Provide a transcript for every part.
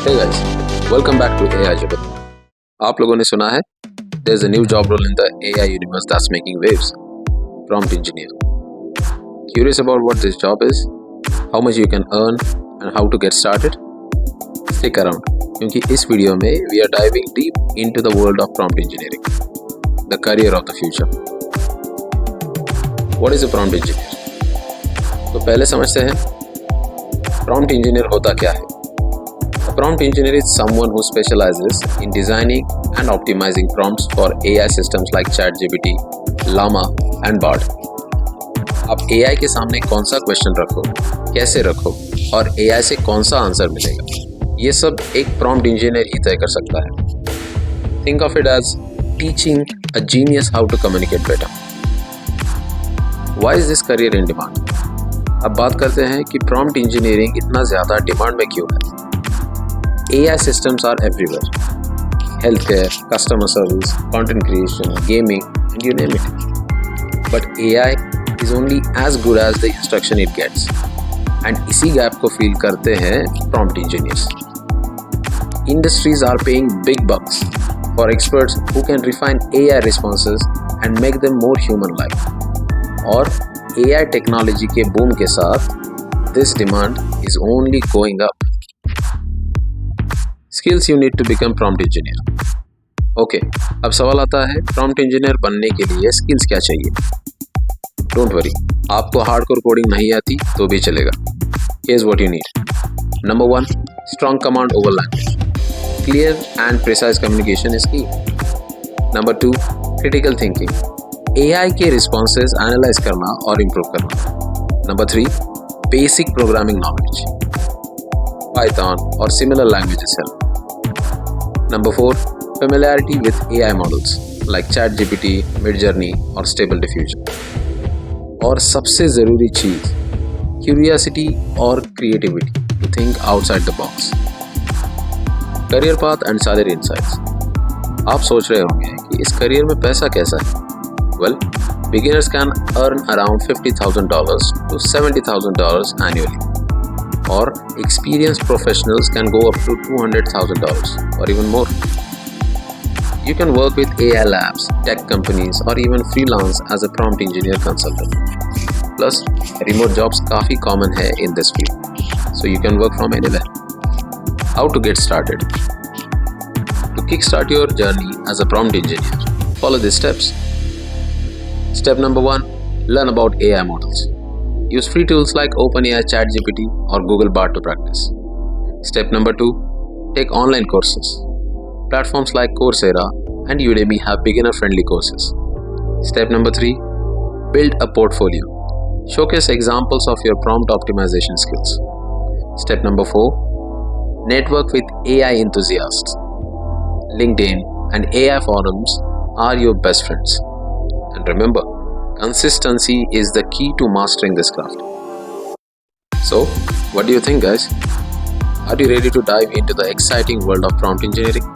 Hey guys, welcome back to AI Jagat. आप लोगों ने सुना है there is a new job role in the AI universe that's making waves. Prompt engineer. Curious about what this job is, how much you can earn and how to get started? Stick around क्योंकि इस video में we are diving deep into the world of prompt engineering, the career of the future. What is a prompt engineer? तो पहले समझते हैं prompt engineer होता क्या है. A prompt engineer is someone who specializes in designing and optimizing prompts for AI systems like ChatGPT, Llama and Bard. आप AI के सामने कौन सा क्वेश्चन रखो, कैसे रखो और AI से कौन सा आंसर मिलेगा, ये सब एक prompt engineer ही तय कर सकता है. Think of it as teaching a genius how to communicate better. Why is this career in demand? अब बात करते हैं कि prompt engineering इतना ज़्यादा डिमांड में क्यों है. AI systems are everywhere. Healthcare, customer service, content creation, gaming, and you name it. But AI is only as good as the instruction it gets. And इसी gap को feel करते हैं prompt engineers. Industries are paying big bucks for experts who can refine AI responses and make them more human-like. और AI technology के boom के साथ, this demand is only going up. Skills you need to become prompt engineer. Okay, अब सवाल आता है prompt engineer बनने के लिए skills क्या चाहिए. Don't worry, आपको hardcore coding नहीं आती तो भी चलेगा. Here's what you need. Number 1, strong command over language. Clear and precise communication is key. Number 2, critical thinking. AI के responses analyze करना और improve करना. Number 3, basic programming knowledge. Python or similar languages help. Number 4, familiarity with AI models like ChatGPT, Midjourney or Stable Diffusion. और सबसे ज़रूरी चीज़, curiosity और creativity to think outside the box. Career path and salary insights. आप सोच रहे होंगे कि इस करियर में पैसा कैसा है? Well, beginners can earn around $50,000 to $70,000 annually. Or experienced professionals can go up to $200,000 or even more. You can work with AI labs, tech companies or even freelance as a prompt engineer consultant. Plus, remote jobs काफ़ी common है in this field, so you can work from anywhere. How to get started? To kickstart your journey as a prompt engineer, follow these steps. Step number 1, learn about AI models. Use free tools like OpenAI, ChatGPT or Google Bard to practice. Step number 2, take online courses. Platforms like Coursera and Udemy have beginner-friendly courses. Step number 3, build a portfolio. Showcase examples of your prompt optimization skills. Step number 4, network with AI enthusiasts. LinkedIn and AI forums are your best friends. And remember, consistency is the key to mastering this craft. So, what do you think, guys? Are you ready to dive into the exciting world of prompt engineering?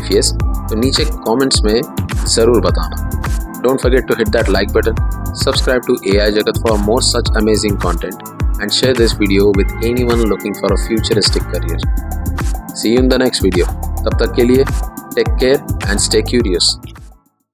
If yes, तो नीचे comments में ज़रूर बताना. Don't forget to hit that like button, subscribe to AI Jagat for more such amazing content, and share this video with anyone looking for a futuristic career. See you in the next video. तब तक के लिए take care and stay curious.